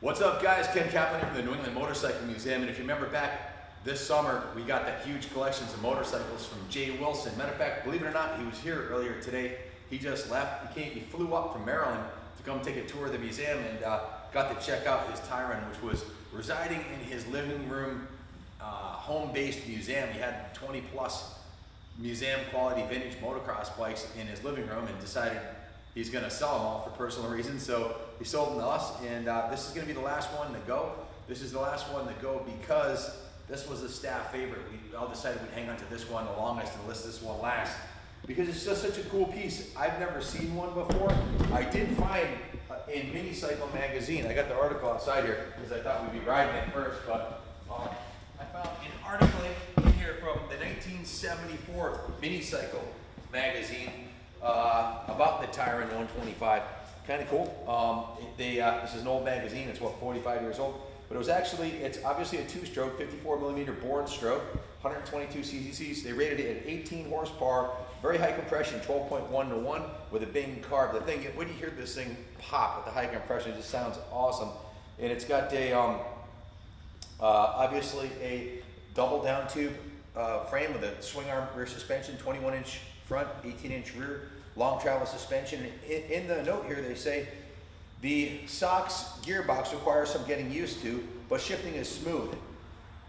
What's up, guys? Ken Kaplan from the New England Motorcycle Museum. And if you remember back this summer, we got that huge collections of motorcycles from Jay Wilson. Matter of fact, believe it or not, he was here earlier today. He just left. He flew up from Maryland to come take a tour of the museum and got to check out his Tyran, which was residing in his living room, home-based museum. He had 20 plus museum quality vintage motocross bikes in his living room and decided he's going to sell them all for personal reasons. So he sold them to us, and this is going to be the last one to go. This is the last one to go because this was a staff favorite. We all decided we'd hang on to this one the longest and list this one last because it's just such a cool piece. I've never seen one before. I did find in Mini Cycle magazine, I got the article outside here because I thought we'd be riding it first, but I found an article in here from the 1974 Mini Cycle magazine about the Tyran 125. Kind of cool. This is an old magazine. It's what, 45 years old, but it's obviously a two-stroke, 54mm Bourne stroke, 122 cc's. They rated it at 18 horsepower, very high compression, 12.1 to 1 with a Bing carb. The thing, when you hear this thing pop with the high compression, it just sounds awesome. And it's got a obviously a double down tube frame with a swing arm rear suspension, 21-inch front, 18-inch rear, long travel suspension. In the note here, they say the SOX gearbox requires some getting used to, but shifting is smooth.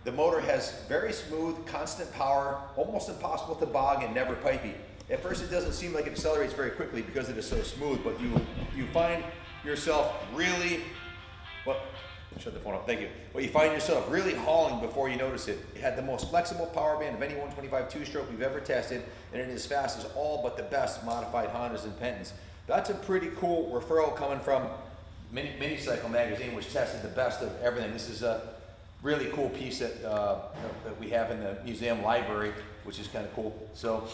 The motor has very smooth, constant power, almost impossible to bog and never pipey. At first, it doesn't seem like it accelerates very quickly because it is so smooth, but you find yourself really, shut the phone up, thank you. But you find yourself really hauling before you notice it. It had the most flexible power band of any 125 two-stroke we've ever tested, and it is fast as all but the best modified Hondas and Pentons. That's a pretty cool referral coming from Mini Cycle magazine, which tested the best of everything. This is a really cool piece that we have in the museum library, which is kind of cool. So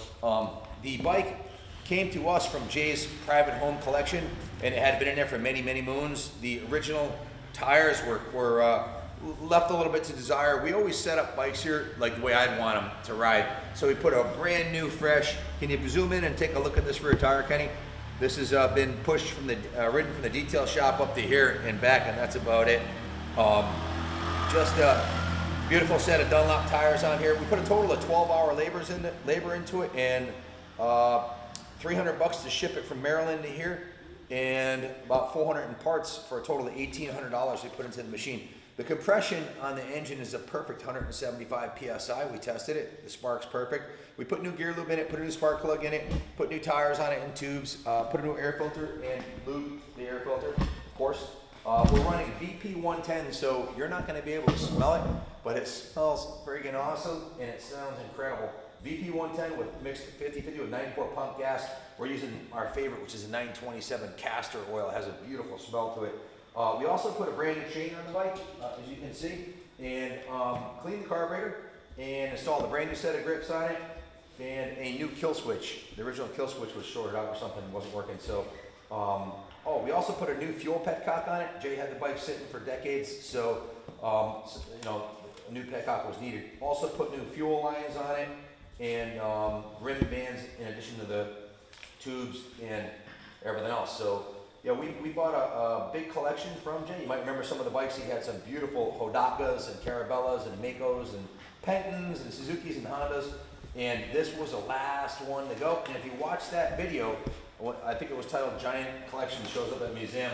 the bike came to us from Jay's private home collection, and it had been in there for many, many moons. The original tires were left a little bit to desire. We always set up bikes here like the way I'd want them to ride. So we put a brand new, fresh, can you zoom in and take a look at this rear tire, Kenny? This has been pushed from the, ridden from the detail shop up to here and back, and that's about it. Just a beautiful set of Dunlop tires on here. We put a total of 12-hour labor into it, and $300 to ship it from Maryland to here, and about 400 in parts for a total of $1,800 we put into the machine. The compression on the engine is a perfect 175 PSI. We tested it. The spark's perfect. We put new gear lube in it, put a new spark plug in it, put new tires on it and tubes, put a new air filter and lube the air filter, of course. We're running VP 110, so you're not going to be able to smell it, but it smells friggin' awesome and it sounds incredible. VP 110 with mixed 50/50 with 94 pump gas. We're using our favorite, which is a 927 castor oil. It has a beautiful smell to it. We also put a brand new chain on the bike, as you can see, and cleaned the carburetor and installed a brand new set of grips on it and a new kill switch. The original kill switch was shorted out or something, wasn't working. So, we also put a new fuel petcock on it. Jay had the bike sitting for decades, so a new petcock was needed. Also put new fuel lines on it and rim bands in addition to the tubes and everything else. So yeah, we bought a big collection from Jay. You might remember some of the bikes. He had some beautiful Hodakas and Carabellas and Makos and Pentons and Suzukis and Hondas. And this was the last one to go. And if you watch that video, I think it was titled Giant Collection, shows up at the museum.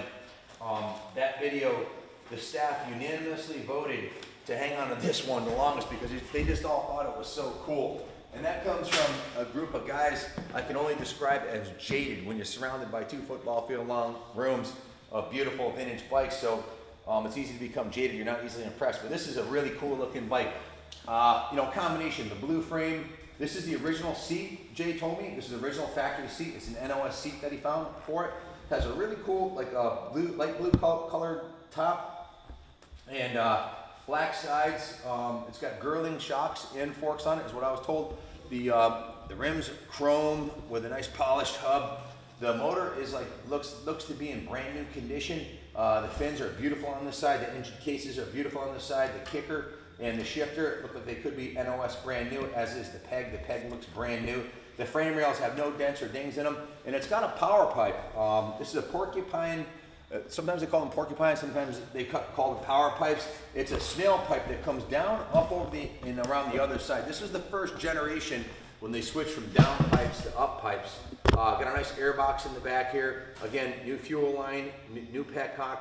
That video, the staff unanimously voted to hang on to this one the longest because they just all thought it was so cool. And that comes from a group of guys I can only describe as jaded when you're surrounded by 2 football field long rooms of beautiful vintage bikes. So it's easy to become jaded. You're not easily impressed. But this is a really cool looking bike. Combination, the blue frame. This is the original seat, Jay told me. This is the original factory seat. It's an NOS seat that he found for it. It has a really cool, like light blue colored top and black sides. It's got Girling shocks and forks on it, is what I was told. The rims chrome with a nice polished hub. The motor is looks to be in brand new condition. The fins are beautiful on this side. The engine cases are beautiful on this side. The kicker and the shifter look like they could be NOS brand new, as is the peg. The peg looks brand new. The frame rails have no dents or dings in them, and it's got a power pipe. This is a Porcupine Sometimes they call them porcupines, sometimes they call them power pipes. It's a snail pipe that comes down, up over and around the other side. This is the first generation when they switched from down pipes to up pipes. Got a nice air box in the back here. Again, new fuel line, new petcock.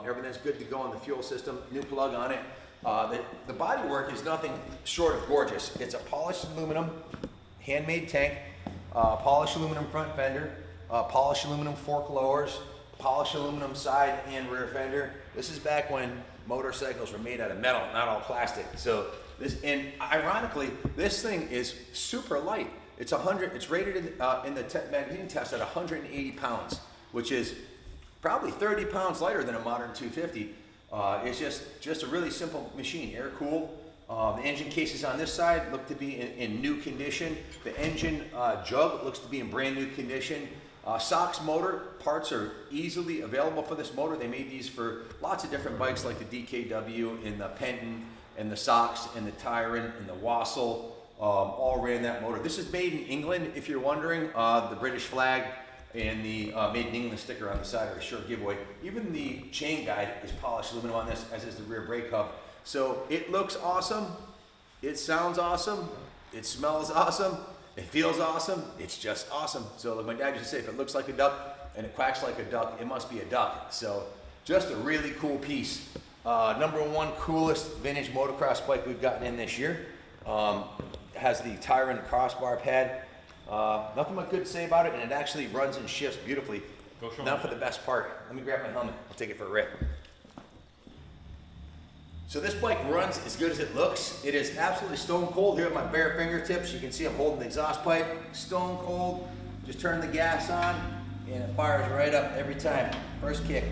Everything's good to go on the fuel system. New plug on it. The body work is nothing short of gorgeous. It's a polished aluminum, handmade tank, polished aluminum front fender, polished aluminum fork lowers, polished aluminum side and rear fender. This is back when motorcycles were made out of metal, not all plastic. So this, and ironically, this thing is super light. It's rated in the magazine test at 180 pounds, which is probably 30 pounds lighter than a modern 250. It's just a really simple machine, air cooled. The engine cases on this side look to be in new condition. The engine jug looks to be in brand new condition. SOX motor parts are easily available for this motor. They made these for lots of different bikes like the DKW and the Penton and the SOX and the Tyran and the Wassel. All ran that motor. This is made in England, if you're wondering. The British flag and the Made in England sticker on the side are a sure giveaway. Even the chain guide is polished aluminum on this, as is the rear brake hub. So it looks awesome, it sounds awesome, it smells awesome, it feels awesome, it's just awesome. So like my dad used to say, if it looks like a duck and it quacks like a duck, it must be a duck. So just a really cool piece. #1 coolest vintage motocross bike we've gotten in this year. Has the Tyran crossbar pad. Nothing but good to say about it, and it actually runs and shifts beautifully. Now for the best part. Let me grab my helmet. I'll take it for a rip. So this bike runs as good as it looks. It is absolutely stone cold here at my bare fingertips. You can see I'm holding the exhaust pipe. Stone cold. Just turn the gas on, and it fires right up every time. First kick.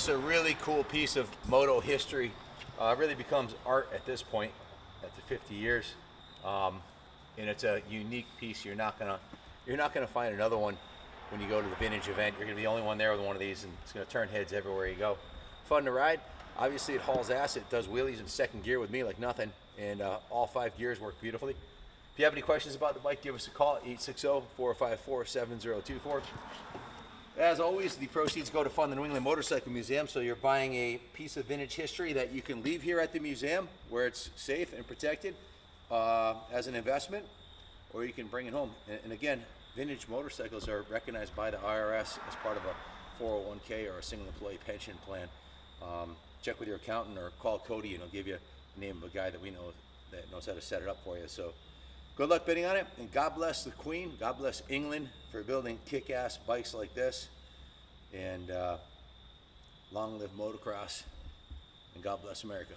just a really cool piece of moto history. Really becomes art at this point, after 50 years. And it's a unique piece. You're not gonna find another one when you go to the vintage event. You're gonna be the only one there with one of these, and it's gonna turn heads everywhere you go. Fun to ride. Obviously, it hauls ass. It does wheelies in second gear with me like nothing, and all 5 gears work beautifully. If you have any questions about the bike, give us a call at 860-454-7024. As always, the proceeds go to fund the New England Motorcycle Museum, so you're buying a piece of vintage history that you can leave here at the museum where it's safe and protected as an investment, or you can bring it home. And again, vintage motorcycles are recognized by the IRS as part of a 401k or a single employee pension plan. Check with your accountant or call Cody and he'll give you the name of a guy that we know that knows how to set it up for you. So good luck bidding on it, and God bless the Queen. God bless England for building kick-ass bikes like this. And long live motocross, and God bless America.